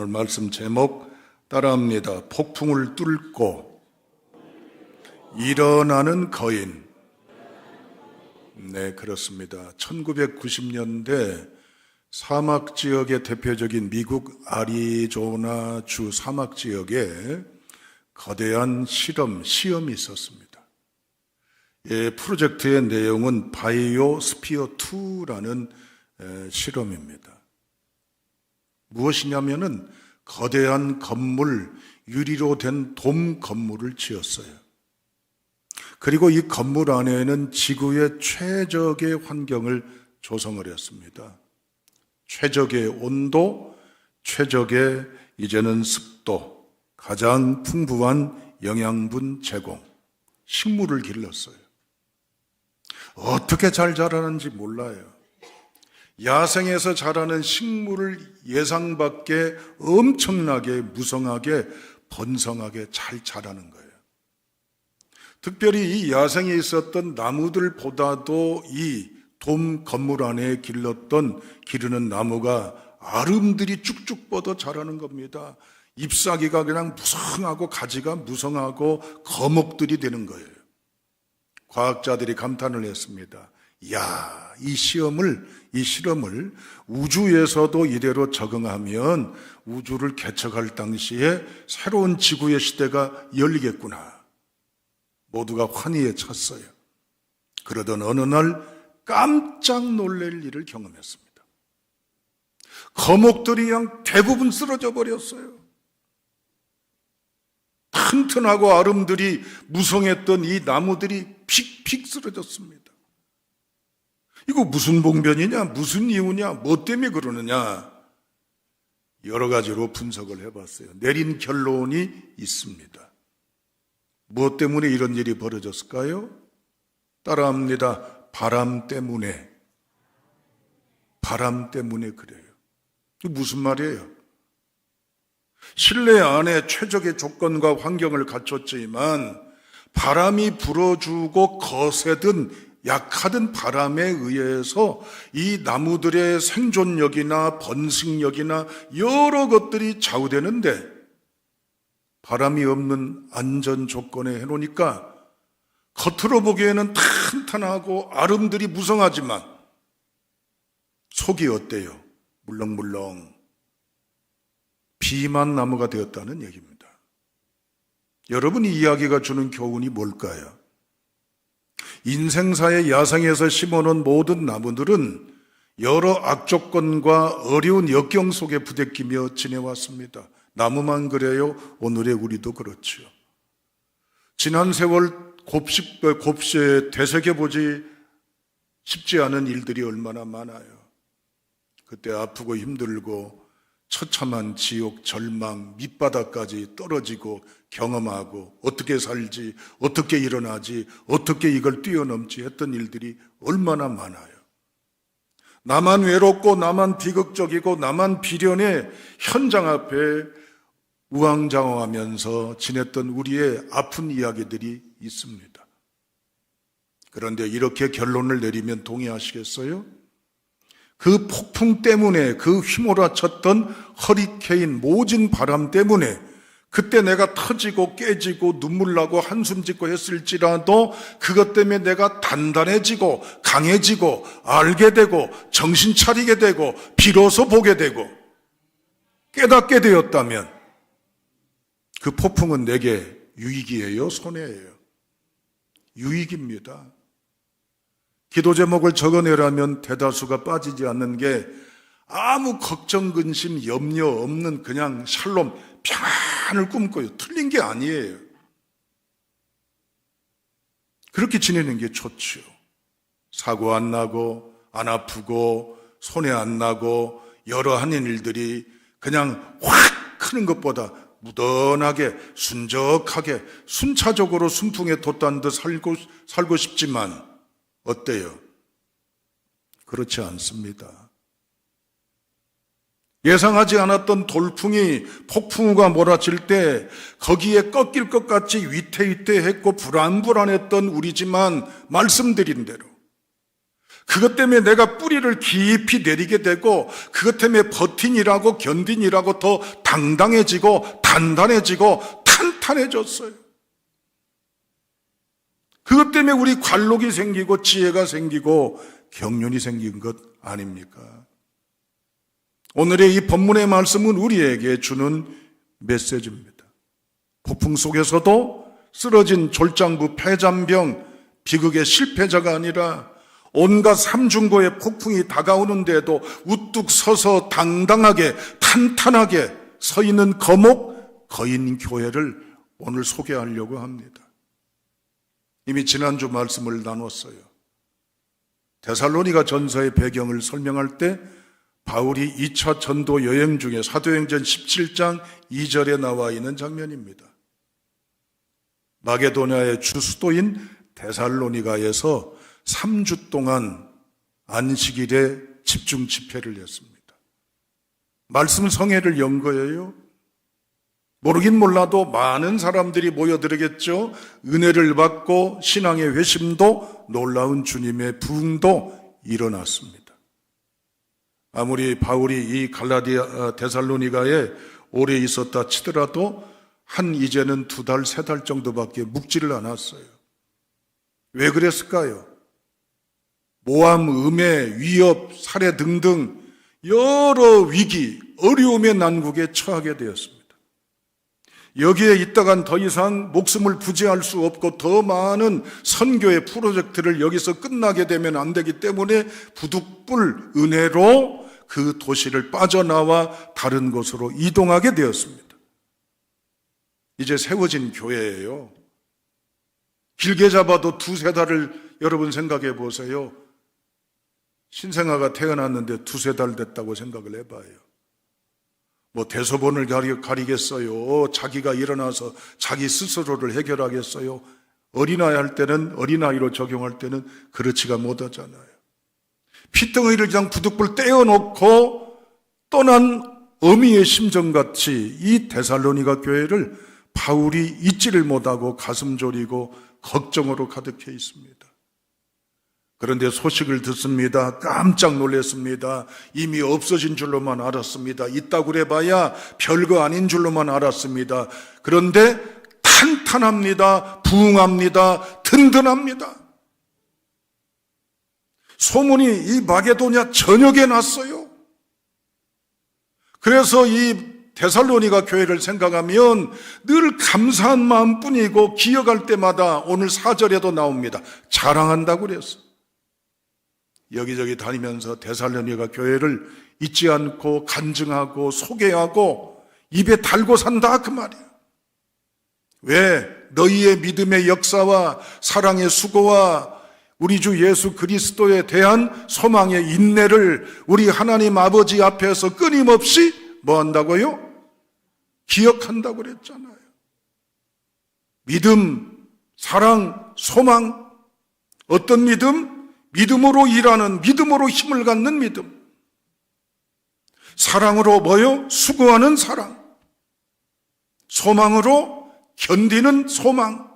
오늘 말씀 제목 따라합니다. 폭풍을 뚫고 일어나는 거인. 네, 그렇습니다. 1990년대 사막 지역의 대표적인 미국 애리조나 주 사막 지역에 거대한 시험이 있었습니다. 이 프로젝트의 내용은 바이오스피어 2라는 실험입니다. 무엇이냐면은 거대한 건물, 유리로 된 돔 건물을 지었어요. 그리고 이 건물 안에는 지구의 최적의 환경을 조성을 했습니다. 최적의 온도, 최적의 이제는 습도, 가장 풍부한 영양분 제공, 식물을 길렀어요. 어떻게 잘 자라는지 몰라요. 야생에서 자라는 식물을 예상 밖에 엄청나게 무성하게 번성하게 잘 자라는 거예요. 특별히 이 야생에 있었던 나무들보다도 이 돔 건물 안에 기르는 나무가 아름들이 쭉쭉 뻗어 자라는 겁니다. 잎사귀가 그냥 무성하고 가지가 무성하고 거목들이 되는 거예요. 과학자들이 감탄을 했습니다. 이야, 이 실험을 우주에서도 이대로 적응하면 우주를 개척할 당시에 새로운 지구의 시대가 열리겠구나. 모두가 환희에 찼어요. 그러던 어느 날 깜짝 놀랄 일을 경험했습니다. 거목들이 그냥 대부분 쓰러져 버렸어요. 튼튼하고 아름들이 무성했던 이 나무들이 픽픽 쓰러졌습니다. 이거 무슨 봉변이냐, 무슨 이유냐, 뭐 때문에 그러느냐, 여러 가지로 분석을 해봤어요. 내린 결론이 있습니다. 무엇 때문에 이런 일이 벌어졌을까요? 따라합니다. 바람 때문에 그래요. 무슨 말이에요? 실내 안에 최적의 조건과 환경을 갖췄지만 바람이 불어주고 거세든 약하든 바람에 의해서 이 나무들의 생존력이나 번식력이나 여러 것들이 좌우되는데 바람이 없는 안전 조건에 해놓으니까 겉으로 보기에는 탄탄하고 아름들이 무성하지만 속이 어때요? 물렁물렁 비만 나무가 되었다는 얘기입니다. 여러분, 이 이야기가 주는 교훈이 뭘까요? 인생사의 야생에서 심어놓은 모든 나무들은 여러 악조건과 어려운 역경 속에 부대끼며 지내왔습니다. 나무만 그래요? 오늘의 우리도 그렇죠. 지난 세월 곱씹 되새겨보지 쉽지 않은 일들이 얼마나 많아요. 그때 아프고 힘들고 처참한 지옥, 절망, 밑바닥까지 떨어지고 경험하고 어떻게 살지, 어떻게 일어나지, 어떻게 이걸 뛰어넘지 했던 일들이 얼마나 많아요. 나만 외롭고 나만 비극적이고 나만 비련의 현장 앞에 우왕좌왕하면서 지냈던 우리의 아픈 이야기들이 있습니다. 그런데 이렇게 결론을 내리면 동의하시겠어요? 그 폭풍 때문에, 그 휘몰아쳤던 허리케인, 모진 바람 때문에 그때 내가 터지고 깨지고 눈물 나고 한숨 짓고 했을지라도 그것 때문에 내가 단단해지고 강해지고 알게 되고 정신 차리게 되고 비로소 보게 되고 깨닫게 되었다면 그 폭풍은 내게 유익이에요, 손해예요? 유익입니다. 기도 제목을 적어내라면 대다수가 빠지지 않는 게 아무 걱정, 근심, 염려 없는 그냥 샬롬, 평안을 꿈꿔요. 틀린 게 아니에요. 그렇게 지내는 게 좋죠. 사고 안 나고 안 아프고 손해 안 나고 여러 하는 일들이 그냥 확 크는 것보다 무던하게 순적하게 순차적으로 순풍에 돛단 듯 살고 싶지만 어때요? 그렇지 않습니다. 예상하지 않았던 돌풍이 폭풍우가 몰아칠 때 거기에 꺾일 것 같이 위태위태했고 불안불안했던 우리지만 말씀드린 대로 그것 때문에 내가 뿌리를 깊이 내리게 되고 그것 때문에 버틴이라고 견딘이라고 더 당당해지고 단단해지고 탄탄해졌어요. 그것 때문에 우리 관록이 생기고 지혜가 생기고 경륜이 생긴 것 아닙니까? 오늘의 이 본문의 말씀은 우리에게 주는 메시지입니다. 폭풍 속에서도 쓰러진 졸장부 폐잔병 비극의 실패자가 아니라 온갖 삼중고의 폭풍이 다가오는데도 우뚝 서서 당당하게 탄탄하게 서 있는 거목 거인교회를 오늘 소개하려고 합니다. 이미 지난주 말씀을 나눴어요. 데살로니가 전서의 배경을 설명할 때 바울이 2차 전도 여행 중에 사도행전 17장 2절에 나와 있는 장면입니다. 마게도냐의 주수도인 데살로니가에서 3주 동안 안식일에 집중 집회를 했습니다. 말씀 성회를 연 거예요. 모르긴 몰라도 많은 사람들이 모여들겠죠. 은혜를 받고 신앙의 회심도 놀라운 주님의 부흥도 일어났습니다. 아무리 바울이 이 갈라디아 데살로니가에 오래 있었다 치더라도 이제는 2달, 3달 정도밖에 묵지를 않았어요. 왜 그랬을까요? 모함, 음해, 위협, 살해 등등 여러 위기, 어려움의 난국에 처하게 되었습니다. 여기에 있다간 더 이상 목숨을 부지할 수 없고 더 많은 선교의 프로젝트를 여기서 끝나게 되면 안 되기 때문에 부득불 은혜로 그 도시를 빠져나와 다른 곳으로 이동하게 되었습니다. 이제 세워진 교회예요. 길게 잡아도 2-3달을 여러분 생각해 보세요. 신생아가 태어났는데 2-3달 됐다고 생각을 해봐요. 뭐 대소본을 가리겠어요? 자기가 일어나서 자기 스스로를 해결하겠어요? 어린아이 할 때는 어린아이로 적용할 때는 그렇지가 못하잖아요. 피덩어리를 그냥 부득불 떼어놓고 떠난 어미의 심정같이 이 데살로니가 교회를 바울이 잊지를 못하고 가슴 졸이고 걱정으로 가득해 있습니다. 그런데 소식을 듣습니다. 깜짝 놀랐습니다. 이미 없어진 줄로만 알았습니다. 있다고 그래봐야 별거 아닌 줄로만 알았습니다. 그런데 탄탄합니다. 부흥합니다. 든든합니다. 소문이 이 마게도냐 전역에 났어요. 그래서 이 데살로니가 교회를 생각하면 늘 감사한 마음뿐이고 기억할 때마다 오늘 4절에도 나옵니다. 자랑한다고 그랬어. 여기저기 다니면서 데살로니가 교회를 잊지 않고 간증하고 소개하고 입에 달고 산다 그 말이에요. 왜? 너희의 믿음의 역사와 사랑의 수고와 우리 주 예수 그리스도에 대한 소망의 인내를 우리 하나님 아버지 앞에서 끊임없이 뭐 한다고요? 기억한다고 그랬잖아요. 믿음, 사랑, 소망. 어떤 믿음? 믿음으로 일하는, 믿음으로 힘을 갖는 믿음. 사랑으로 뭐요? 수고하는 사랑. 소망으로 견디는 소망.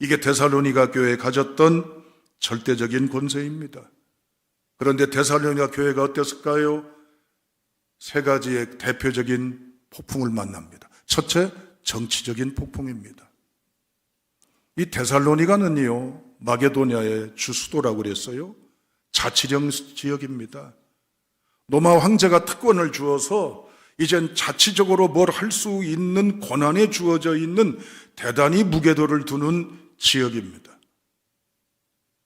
이게 데살로니가 교회에 가졌던 절대적인 권세입니다. 그런데 데살로니가 교회가 어땠을까요? 3가지의 대표적인 폭풍을 만납니다. 첫째, 정치적인 폭풍입니다. 이 데살로니가는요, 마게도냐의 주수도라고 그랬어요. 자치령 지역입니다. 로마 황제가 특권을 주어서 이젠 자치적으로 뭘 할 수 있는 권한에 주어져 있는 대단히 무게도를 두는 지역입니다.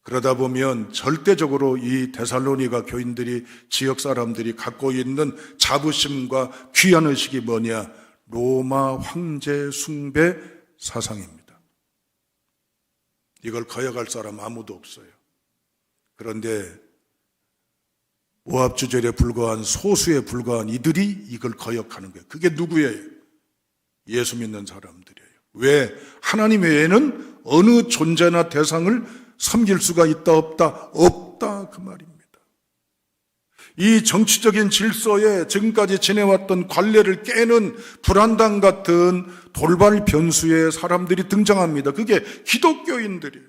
그러다 보면 절대적으로 이 데살로니가 교인들이, 지역 사람들이 갖고 있는 자부심과 귀환의식이 뭐냐? 로마 황제 숭배 사상입니다. 이걸 거역할 사람 아무도 없어요. 그런데 오합주절에 불과한 소수에 불과한 이들이 이걸 거역하는 거예요. 그게 누구예요? 예수 믿는 사람들이에요. 왜? 하나님 외에는 어느 존재나 대상을 섬길 수가 있다 없다? 없다 그 말입니다. 이 정치적인 질서에 지금까지 지내왔던 관례를 깨는 불안당 같은 돌발 변수의 사람들이 등장합니다. 그게 기독교인들이에요.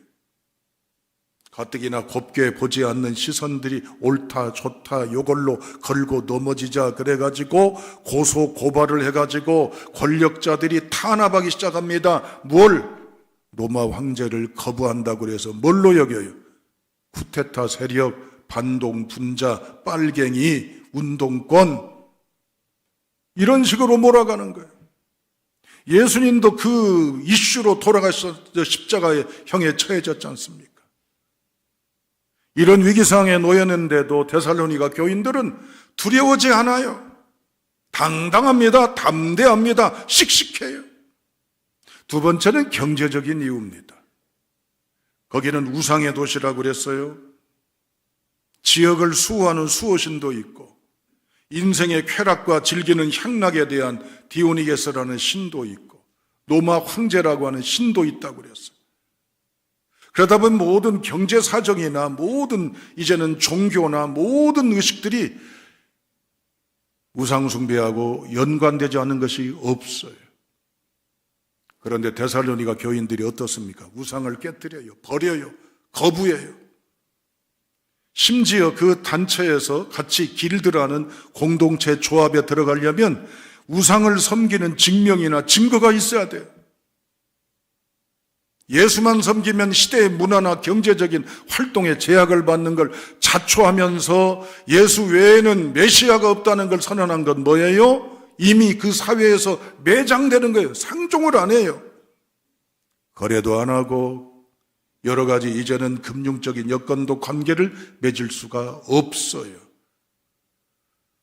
가뜩이나 곱게 보지 않는 시선들이 옳다 좋다 요걸로 걸고 넘어지자 그래가지고 고소 고발을 해가지고 권력자들이 탄압하기 시작합니다. 뭘? 로마 황제를 거부한다고 그래서 뭘로 여겨요? 쿠데타 세력, 반동, 분자, 빨갱이, 운동권, 이런 식으로 몰아가는 거예요. 예수님도 그 이슈로 돌아가서 십자가의 형에 처해졌지 않습니까? 이런 위기상황에 놓였는데도 데살로니가 교인들은 두려워하지 않아요. 당당합니다. 담대합니다. 씩씩해요. 두 번째는 경제적인 이유입니다. 거기는 우상의 도시라고 그랬어요. 지역을 수호하는 수호신도 있고 인생의 쾌락과 즐기는 향락에 대한 디오니게스라는 신도 있고 로마 황제라고 하는 신도 있다고 그랬어요. 그러다 보면 모든 경제 사정이나 모든 이제는 종교나 모든 의식들이 우상 숭배하고 연관되지 않는 것이 없어요. 그런데 데살로니가 교인들이 어떻습니까? 우상을 깨뜨려요. 버려요. 거부해요. 심지어 그 단체에서 같이 길드라는 공동체 조합에 들어가려면 우상을 섬기는 증명이나 증거가 있어야 돼요. 예수만 섬기면 시대의 문화나 경제적인 활동에 제약을 받는 걸 자초하면서 예수 외에는 메시아가 없다는 걸 선언한 건 뭐예요? 이미 그 사회에서 매장되는 거예요. 상종을 안 해요. 거래도 안 하고 여러 가지 이제는 금융적인 여건도 관계를 맺을 수가 없어요.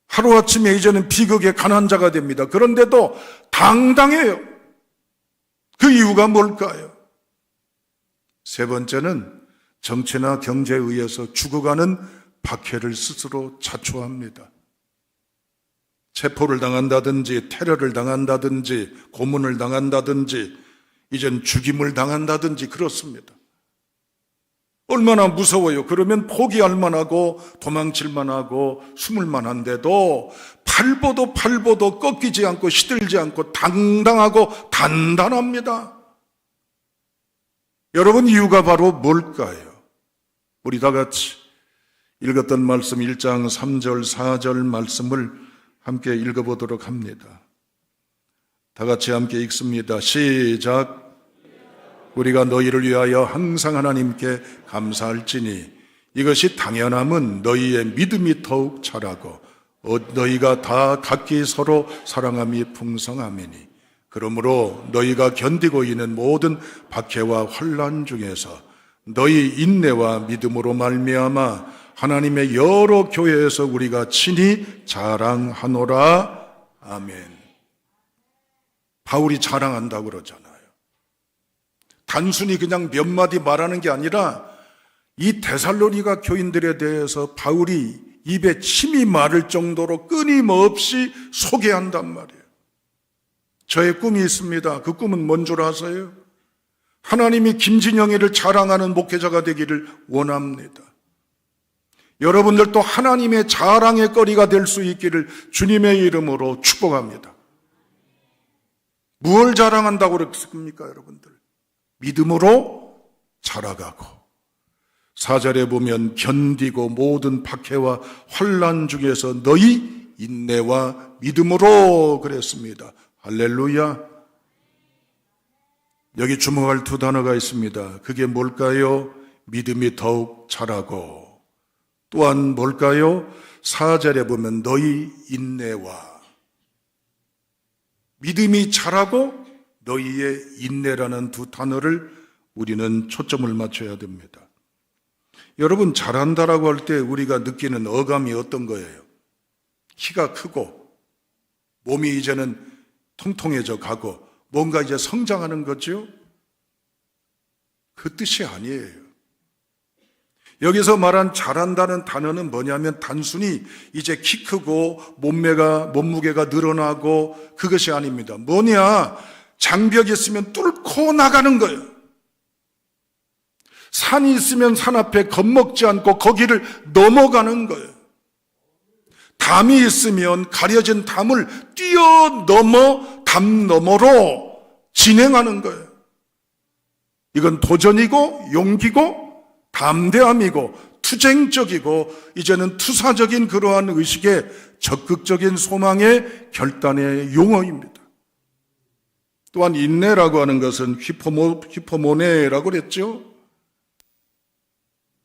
하루아침에 이제는 비극의 가난자가 됩니다. 그런데도 당당해요. 그 이유가 뭘까요? 세 번째는 정치나 경제에 의해서 죽어가는 박해를 스스로 자초합니다. 체포를 당한다든지 테러를 당한다든지 고문을 당한다든지 이젠 죽임을 당한다든지 그렇습니다. 얼마나 무서워요. 그러면 포기할 만하고 도망칠 만하고 숨을 만한데도 팔보도 꺾이지 않고 시들지 않고 당당하고 단단합니다. 여러분, 이유가 바로 뭘까요? 우리 다 같이 읽었던 말씀 1장 3절 4절 말씀을 함께 읽어보도록 합니다. 다 같이 함께 읽습니다. 시작. 우리가 너희를 위하여 항상 하나님께 감사할지니 이것이 당연함은 너희의 믿음이 더욱 자라고 너희가 다 각기 서로 사랑함이 풍성함이니 그러므로 너희가 견디고 있는 모든 박해와 환난 중에서 너희 인내와 믿음으로 말미암아 하나님의 여러 교회에서 우리가 친히 자랑하노라. 아멘. 바울이 자랑한다고 그러잖아요. 단순히 그냥 몇 마디 말하는 게 아니라 이 데살로니가 교인들에 대해서 바울이 입에 침이 마를 정도로 끊임없이 소개한단 말이에요. 저의 꿈이 있습니다. 그 꿈은 뭔 줄 아세요? 하나님이 김진영이를 자랑하는 목회자가 되기를 원합니다. 여러분들도 하나님의 자랑의 거리가 될 수 있기를 주님의 이름으로 축복합니다. 무엇을 자랑한다고 그랬습니까, 여러분들? 믿음으로 자라가고 4절에 보면 견디고 모든 박해와 환난 중에서 너희 인내와 믿음으로 그랬습니다. 할렐루야. 여기 주목할 두 단어가 있습니다. 그게 뭘까요? 믿음이 더욱 자라고 또한 뭘까요? 4절에 보면 너희 인내와 믿음이 자라고 너희의 인내라는 두 단어를 우리는 초점을 맞춰야 됩니다. 여러분, 잘한다라고 할 때 우리가 느끼는 어감이 어떤 거예요? 키가 크고 몸이 이제는 통통해져 가고 뭔가 이제 성장하는 거죠? 그 뜻이 아니에요. 여기서 말한 잘한다는 단어는 뭐냐면 단순히 이제 키 크고 몸무게가 늘어나고 그것이 아닙니다. 뭐냐? 장벽이 있으면 뚫고 나가는 거예요. 산이 있으면 산 앞에 겁먹지 않고 거기를 넘어가는 거예요. 담이 있으면 가려진 담을 뛰어넘어 담 너머로 진행하는 거예요. 이건 도전이고 용기고 담대함이고 투쟁적이고 이제는 투사적인 그러한 의식의 적극적인 소망의 결단의 용어입니다. 또한 인내라고 하는 것은 휘포모네라고 그랬죠.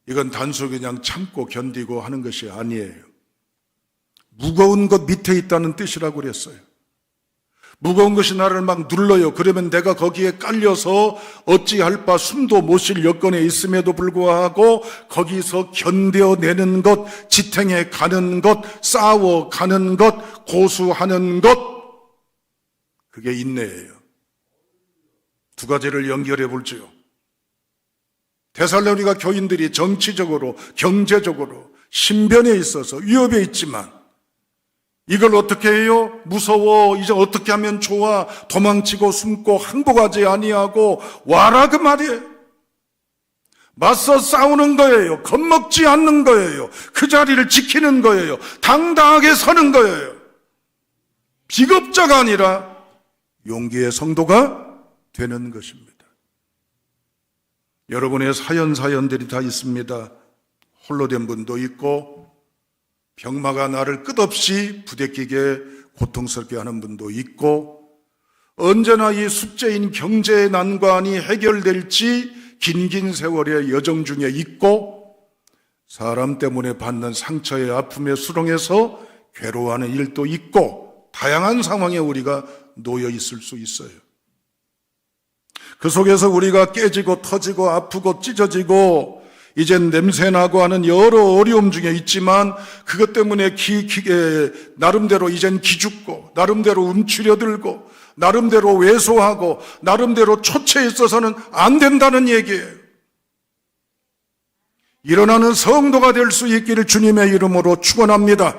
이건 단순히 그냥 참고 견디고 하는 것이 아니에요. 무거운 것 밑에 있다는 뜻이라고 그랬어요. 무거운 것이 나를 막 눌러요. 그러면 내가 거기에 깔려서 어찌할 바 숨도 못 쉴 여건에 있음에도 불구하고 거기서 견뎌내는 것, 지탱해 가는 것, 싸워 가는 것, 고수하는 것, 그게 인내예요. 두 가지를 연결해 볼지요. 데살로니가 교인들이 정치적으로, 경제적으로, 신변에 있어서 위협에 있지만 이걸 어떻게 해요? 무서워. 이제 어떻게 하면 좋아? 도망치고 숨고 항복하지 아니하고 와라 그 말이에요. 맞서 싸우는 거예요. 겁먹지 않는 거예요. 그 자리를 지키는 거예요. 당당하게 서는 거예요. 비겁자가 아니라 용기의 성도가 되는 것입니다. 여러분의 사연들이 다 있습니다. 홀로 된 분도 있고 병마가 나를 끝없이 부대끼게 고통스럽게 하는 분도 있고 언제나 이 숙제인 경제의 난관이 해결될지 긴긴 세월의 여정 중에 있고 사람 때문에 받는 상처의 아픔에 수렁해서 괴로워하는 일도 있고 다양한 상황에 우리가 놓여 있을 수 있어요. 그 속에서 우리가 깨지고 터지고 아프고 찢어지고 이젠 냄새나고 하는 여러 어려움 중에 있지만 그것 때문에 나름대로 이젠 기죽고 나름대로 움츠려들고 나름대로 왜소하고 나름대로 초췌해 있어서는 안 된다는 얘기예요. 일어나는 성도가 될 수 있기를 주님의 이름으로 축원합니다.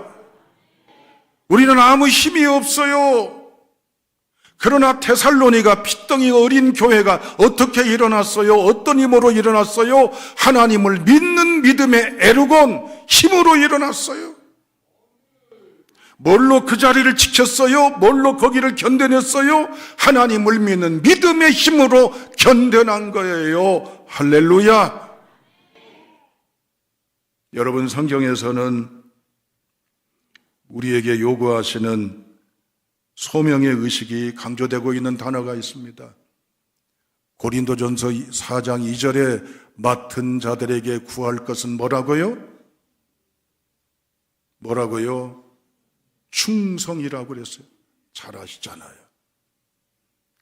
우리는 아무 힘이 없어요. 그러나 데살로니가 핏덩이 어린 교회가 어떻게 일어났어요? 어떤 힘으로 일어났어요? 하나님을 믿는 믿음의 에르곤, 힘으로 일어났어요. 뭘로 그 자리를 지켰어요? 뭘로 거기를 견뎌냈어요? 하나님을 믿는 믿음의 힘으로 견뎌낸 거예요. 할렐루야. 여러분, 성경에서는 우리에게 요구하시는 소명의 의식이 강조되고 있는 단어가 있습니다. 고린도전서 4장 2절에 맡은 자들에게 구할 것은 뭐라고요? 뭐라고요? 충성이라고 그랬어요. 잘 아시잖아요.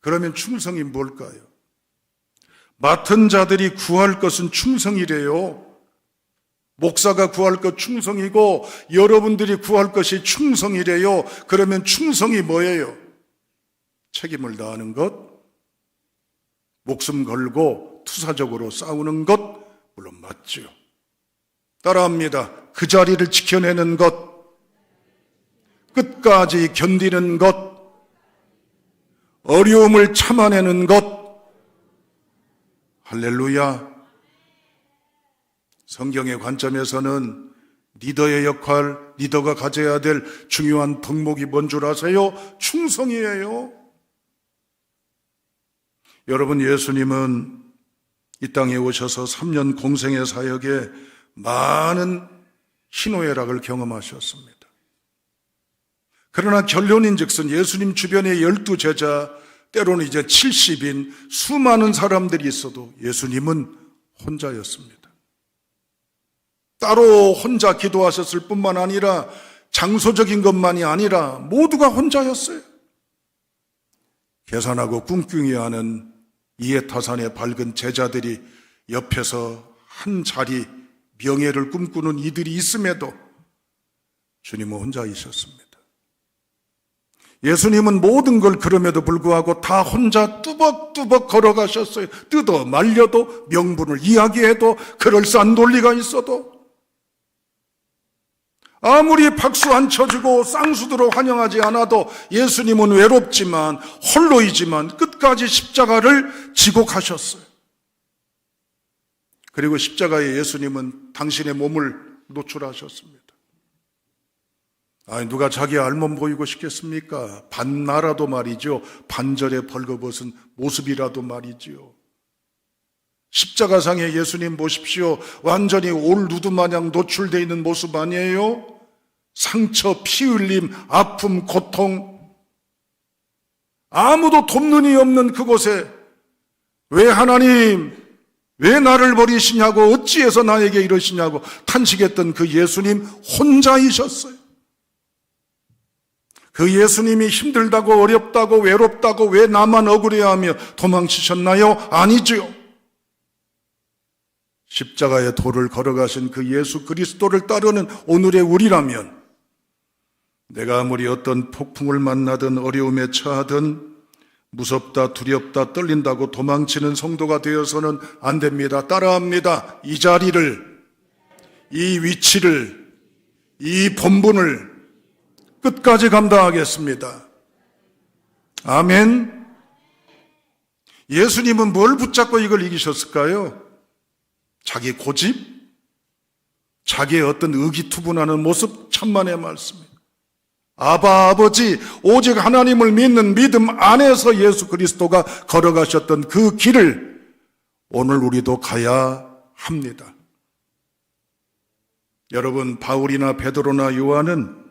그러면 충성이 뭘까요? 맡은 자들이 구할 것은 충성이래요. 목사가 구할 것 충성이고 여러분들이 구할 것이 충성이래요. 그러면 충성이 뭐예요? 책임을 다하는 것, 목숨 걸고 투사적으로 싸우는 것, 물론 맞죠. 따라합니다. 그 자리를 지켜내는 것, 끝까지 견디는 것, 어려움을 참아내는 것. 할렐루야. 성경의 관점에서는 리더의 역할, 리더가 가져야 될 중요한 덕목이 뭔 줄 아세요? 충성이에요. 여러분, 예수님은 이 땅에 오셔서 3년 공생의 사역에 많은 희노애락을 경험하셨습니다. 그러나 결론인즉슨 예수님 주변에 12제자, 때로는 이제 70인 수많은 사람들이 있어도 예수님은 혼자였습니다. 따로 혼자 기도하셨을 뿐만 아니라 장소적인 것만이 아니라 모두가 혼자였어요. 계산하고 꿍꿍이 하는 이해타산의 밝은 제자들이 옆에서 한 자리 명예를 꿈꾸는 이들이 있음에도 주님은 혼자이셨습니다. 예수님은 모든 걸 그럼에도 불구하고 다 혼자 뚜벅뚜벅 걸어가셨어요. 뜯어 말려도 명분을 이야기해도 그럴싸한 논리가 있어도 아무리 박수 안 쳐주고 쌍수들어 환영하지 않아도 예수님은 외롭지만 홀로이지만 끝까지 십자가를 지고 가셨어요. 그리고 십자가에 예수님은 당신의 몸을 노출하셨습니다. 아니, 누가 자기 알몸 보이고 싶겠습니까? 반나라도 말이죠. 반절에 벌거벗은 모습이라도 말이지요. 십자가상의 예수님 보십시오. 완전히 올 누드 마냥 노출되어 있는 모습 아니에요? 상처, 피 흘림, 아픔, 고통. 아무도 돕는 이 없는 그곳에 왜 하나님, 왜 나를 버리시냐고, 어찌해서 나에게 이러시냐고 탄식했던 그 예수님 혼자이셨어요. 그 예수님이 힘들다고 어렵다고 외롭다고 왜 나만 억울해하며 도망치셨나요? 아니죠. 십자가의 도를 걸어가신 그 예수 그리스도를 따르는 오늘의 우리라면 내가 아무리 어떤 폭풍을 만나든 어려움에 처하든 무섭다, 두렵다, 떨린다고 도망치는 성도가 되어서는 안 됩니다. 따라합니다. 이 자리를, 이 위치를, 이 본분을 끝까지 감당하겠습니다. 아멘. 예수님은 뭘 붙잡고 이걸 이기셨을까요? 자기 고집? 자기의 어떤 의기투분하는 모습? 천만의 말씀입니다. 아버지, 오직 하나님을 믿는 믿음 안에서 예수 그리스도가 걸어가셨던 그 길을 오늘 우리도 가야 합니다. 여러분, 바울이나 베드로나 요한은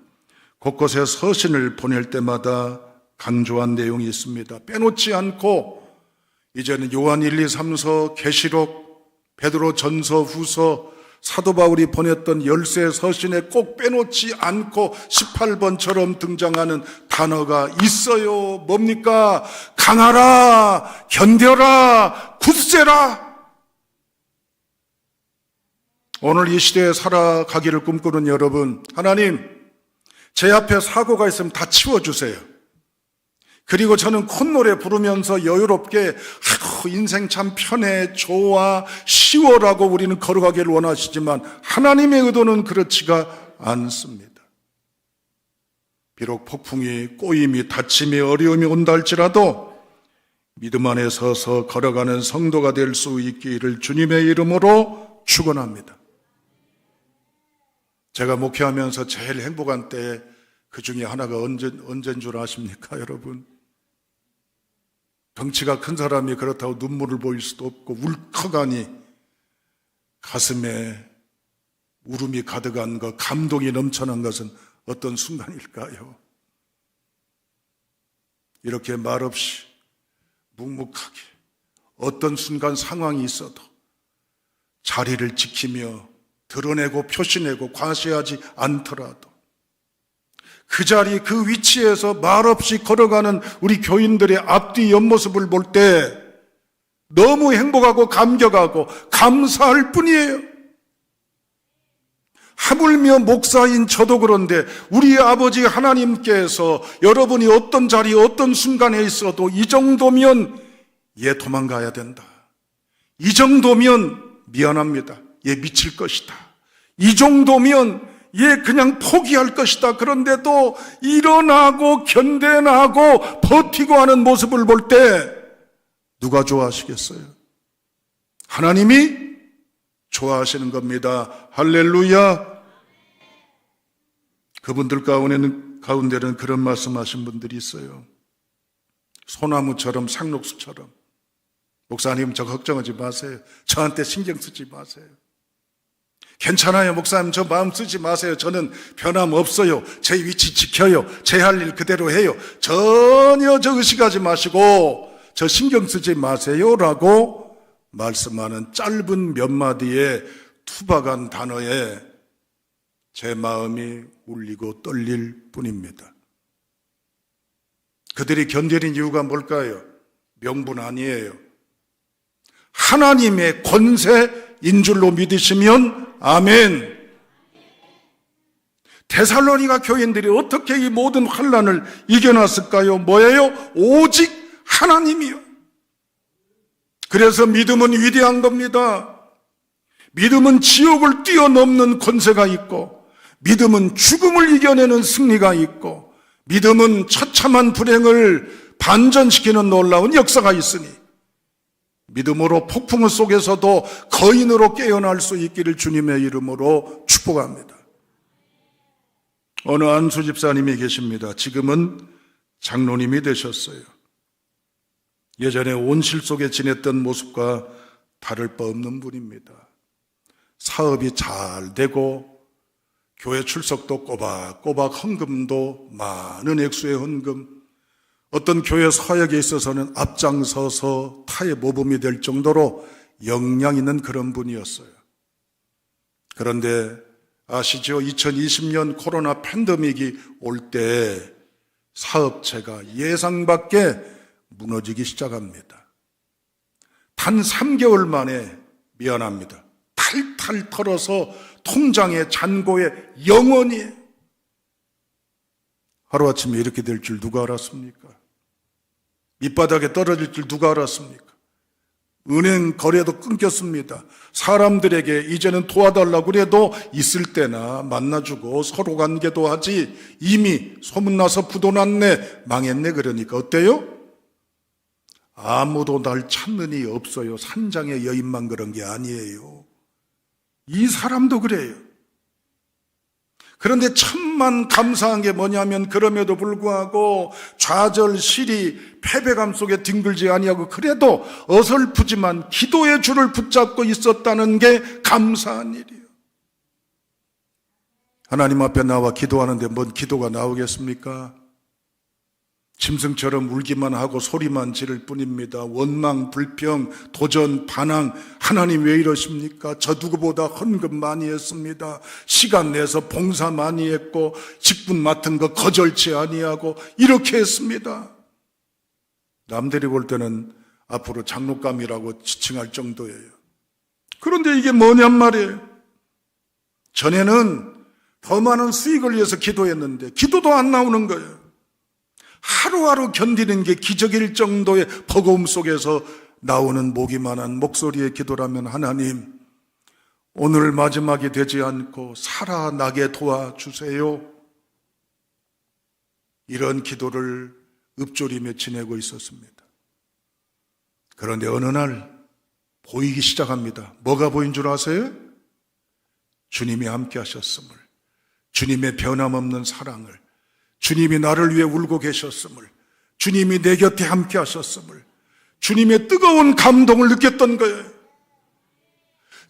곳곳에 서신을 보낼 때마다 강조한 내용이 있습니다. 빼놓지 않고 이제는 요한 1, 2, 3서, 계시록, 베드로 전서, 후서, 사도 바울이 보냈던 열세 서신에 꼭 빼놓지 않고 18번처럼 등장하는 단어가 있어요. 뭡니까? 강하라, 견뎌라, 굳세라. 오늘 이 시대에 살아가기를 꿈꾸는 여러분, 하나님, 제 앞에 사고가 있으면 다 치워주세요. 그리고 저는 콧노래 부르면서 여유롭게 인생 참 편해, 좋아, 쉬워라고 우리는 걸어가기를 원하시지만 하나님의 의도는 그렇지가 않습니다. 비록 폭풍이, 꼬임이, 다침이, 어려움이 온다 할지라도 믿음 안에 서서 걸어가는 성도가 될 수 있기를 주님의 이름으로 축원합니다. 제가 목회하면서 제일 행복한 때 그 중에 하나가 언제인 줄 아십니까, 여러분? 덩치가 큰 사람이 그렇다고 눈물을 보일 수도 없고 울컥하니 가슴에 울음이 가득한 것, 감동이 넘쳐난 것은 어떤 순간일까요? 이렇게 말없이 묵묵하게 어떤 순간 상황이 있어도 자리를 지키며 드러내고 표시내고 과시하지 않더라도 그 자리, 그 위치에서 말없이 걸어가는 우리 교인들의 앞뒤 옆모습을 볼 때 너무 행복하고 감격하고 감사할 뿐이에요. 하물며 목사인 저도 그런데 우리 아버지 하나님께서 여러분이 어떤 자리, 어떤 순간에 있어도 이 정도면 얘 도망가야 된다. 이 정도면 미안합니다. 얘 미칠 것이다. 이 정도면 얘 그냥 포기할 것이다. 그런데도 일어나고 견뎌나고 버티고 하는 모습을 볼 때 누가 좋아하시겠어요? 하나님이 좋아하시는 겁니다. 할렐루야. 그분들 가운데는 그런 말씀하신 분들이 있어요. 소나무처럼, 상록수처럼. 목사님, 저 걱정하지 마세요. 저한테 신경 쓰지 마세요. 괜찮아요, 목사님, 저 마음 쓰지 마세요. 저는 변함없어요. 제 위치 지켜요. 제 할 일 그대로 해요. 전혀 저 의식하지 마시고 저 신경 쓰지 마세요 라고 말씀하는 짧은 몇 마디의 투박한 단어에 제 마음이 울리고 떨릴 뿐입니다. 그들이 견디는 이유가 뭘까요? 명분 아니에요. 하나님의 권세인 줄로 믿으시면 아멘. 데살로니가 교인들이 어떻게 이 모든 환난을 이겨놨을까요? 뭐예요? 오직 하나님이요. 그래서 믿음은 위대한 겁니다. 믿음은 지옥을 뛰어넘는 권세가 있고, 믿음은 죽음을 이겨내는 승리가 있고, 믿음은 처참한 불행을 반전시키는 놀라운 역사가 있으니 믿음으로 폭풍 속에서도 거인으로 깨어날 수 있기를 주님의 이름으로 축복합니다. 어느 안수 집사님이 계십니다. 지금은 장로님이 되셨어요. 예전에 온실 속에 지냈던 모습과 다를 바 없는 분입니다. 사업이 잘 되고 교회 출석도 꼬박꼬박 헌금도 많은 액수의 헌금, 어떤 교회 사역에 있어서는 앞장서서 타의 모범이 될 정도로 역량 있는 그런 분이었어요. 그런데 아시죠? 2020년 코로나 팬데믹이 올 때 사업체가 예상 밖에 무너지기 시작합니다. 단 3개월 만에 미안합니다. 탈탈 털어서 통장에 잔고에 영원히 하루아침에 이렇게 될 줄 누가 알았습니까? 밑바닥에 떨어질 줄 누가 알았습니까? 은행 거래도 끊겼습니다. 사람들에게 이제는 도와달라고 그래도 있을 때나 만나주고 서로 관계도 하지 이미 소문나서 부도났네 망했네 그러니까 어때요? 아무도 날 찾는 이 없어요. 산장의 여인만 그런 게 아니에요. 이 사람도 그래요. 그런데 천만 감사한 게 뭐냐면 그럼에도 불구하고 좌절, 시리, 패배감 속에 뒹굴지 아니하고 그래도 어설프지만 기도의 줄을 붙잡고 있었다는 게 감사한 일이에요. 하나님 앞에 나와 기도하는데 뭔 기도가 나오겠습니까? 짐승처럼 울기만 하고 소리만 지를 뿐입니다. 원망, 불평, 도전, 반항. 하나님 왜 이러십니까? 저 누구보다 헌금 많이 했습니다. 시간 내서 봉사 많이 했고 직분 맡은 거 거절치 아니하고 이렇게 했습니다. 남들이 볼 때는 앞으로 장로감이라고 지칭할 정도예요. 그런데 이게 뭐냔 말이에요. 전에는 더 많은 수익을 위해서 기도했는데 기도도 안 나오는 거예요. 하루하루 견디는 게 기적일 정도의 버거움 속에서 나오는 목이만한 목소리의 기도라면 하나님, 오늘 마지막이 되지 않고 살아나게 도와주세요. 이런 기도를 읊조리며 지내고 있었습니다. 그런데 어느 날 보이기 시작합니다. 뭐가 보인 줄 아세요? 주님이 함께 하셨음을, 주님의 변함없는 사랑을, 주님이 나를 위해 울고 계셨음을, 주님이 내 곁에 함께 하셨음을, 주님의 뜨거운 감동을 느꼈던 거예요.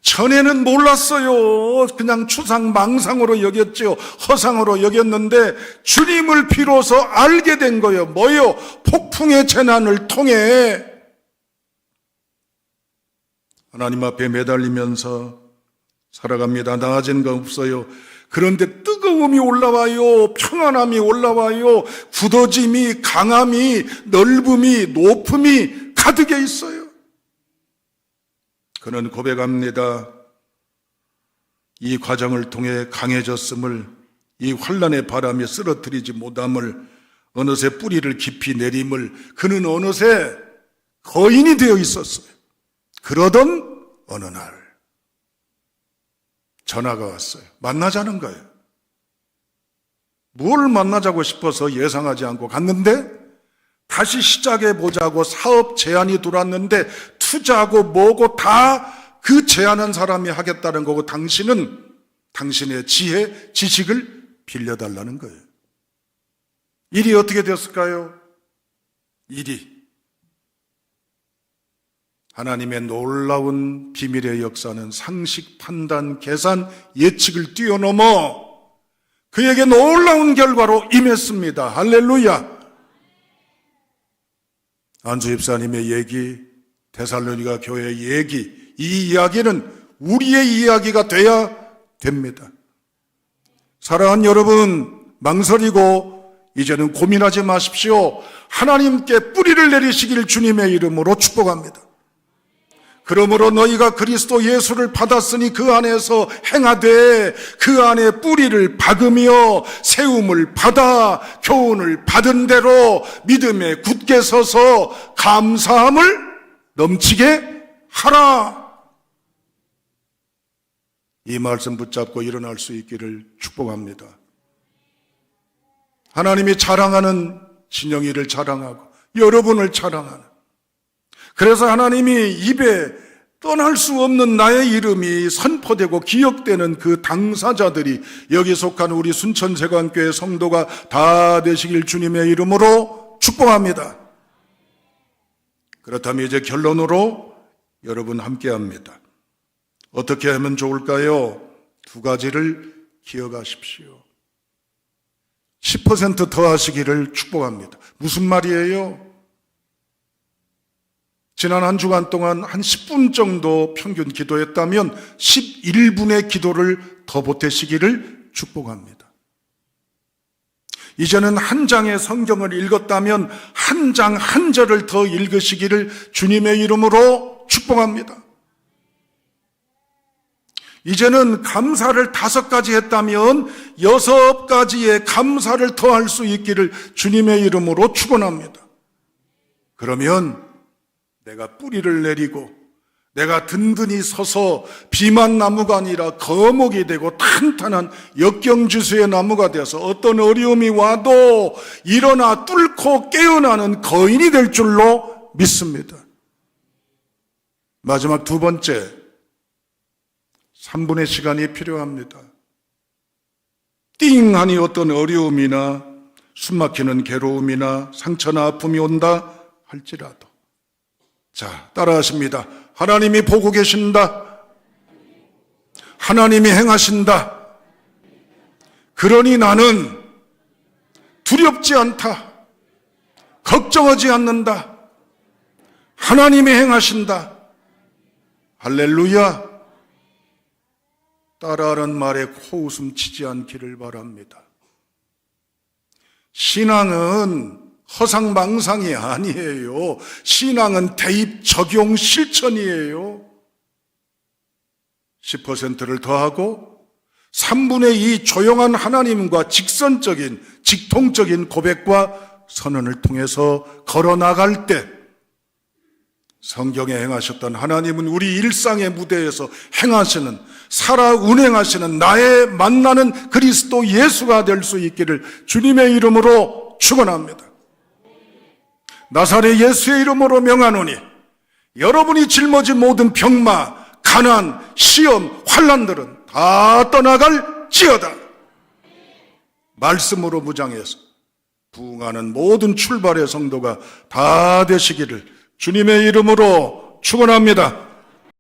전에는 몰랐어요. 그냥 추상망상으로 여겼죠. 허상으로 여겼는데 주님을 비로소 알게 된 거예요. 뭐요? 폭풍의 재난을 통해 하나님 앞에 매달리면서 살아갑니다. 나아진 거 없어요. 그런데 뜨거움이 올라와요. 평안함이 올라와요. 굳어짐이, 강함이, 넓음이, 높음이 가득해 있어요. 그는 고백합니다. 이 과정을 통해 강해졌음을, 이 환난의 바람에 쓰러뜨리지 못함을, 어느새 뿌리를 깊이 내림을, 그는 어느새 거인이 되어 있었어요. 그러던 어느 날 전화가 왔어요. 만나자는 거예요. 뭘 만나자고 싶어서 예상하지 않고 갔는데 다시 시작해보자고 사업 제안이 들어왔는데 투자하고 뭐고 다 그 제안한 사람이 하겠다는 거고 당신은 당신의 지혜, 지식을 빌려달라는 거예요. 일이 어떻게 됐을까요? 일이 하나님의 놀라운 비밀의 역사는 상식, 판단, 계산, 예측을 뛰어넘어 그에게 놀라운 결과로 임했습니다. 할렐루야. 안수 집사님의 얘기, 데살로니가 교회의 얘기, 이 이야기는 우리의 이야기가 돼야 됩니다. 사랑하는 여러분, 망설이고 이제는 고민하지 마십시오. 하나님께 뿌리를 내리시길 주님의 이름으로 축복합니다. 그러므로 너희가 그리스도 예수를 받았으니 그 안에서 행하되 그 안에 뿌리를 박으며 세움을 받아 교훈을 받은 대로 믿음에 굳게 서서 감사함을 넘치게 하라. 이 말씀 붙잡고 일어날 수 있기를 축복합니다. 하나님이 자랑하는 진영이를 자랑하고 여러분을 자랑하는, 그래서 하나님이 입에 떠날 수 없는 나의 이름이 선포되고 기억되는 그 당사자들이 여기 속한 우리 순천세관교회 성도가 다 되시길 주님의 이름으로 축복합니다. 그렇다면 이제 결론으로 여러분 함께합니다. 어떻게 하면 좋을까요? 두 가지를 기억하십시오. 10% 더 하시기를 축복합니다. 무슨 말이에요? 지난 한 주간 동안 한 10분 정도 평균 기도했다면 11분의 기도를 더 보태시기를 축복합니다. 이제는 한 장의 성경을 읽었다면 한 장 한 절을 더 읽으시기를 주님의 이름으로 축복합니다. 이제는 감사를 5가지 했다면 6가지의 감사를 더 할 수 있기를 주님의 이름으로 축원합니다. 그러면 내가 뿌리를 내리고 내가 든든히 서서 비만 나무가 아니라 거목이 되고 탄탄한 역경주수의 나무가 되어서 어떤 어려움이 와도 일어나 뚫고 깨어나는 거인이 될 줄로 믿습니다. 마지막 두 번째, 3분의 시간이 필요합니다. 띵하니 어떤 어려움이나 숨막히는 괴로움이나 상처나 아픔이 온다 할지라도, 자, 따라하십니다. 하나님이 보고 계신다. 하나님이 행하신다. 그러니 나는 두렵지 않다. 걱정하지 않는다. 하나님이 행하신다. 할렐루야. 따라하는 말에 코웃음 치지 않기를 바랍니다. 신앙은 허상망상이 아니에요. 신앙은 대입, 적용, 실천이에요. 10%를 더하고 3분의 2 조용한 하나님과 직선적인, 직통적인 고백과 선언을 통해서 걸어나갈 때 성경에 행하셨던 하나님은 우리 일상의 무대에서 행하시는, 살아 운행하시는 나의 만나는 그리스도 예수가 될 수 있기를 주님의 이름으로 축원합니다. 나사렛 예수의 이름으로 명하노니 여러분이 짊어진 모든 병마, 가난, 시험, 환난들은 다 떠나갈지어다. 말씀으로 무장해서 부응하는 모든 출발의 성도가 다 되시기를 주님의 이름으로 축원합니다.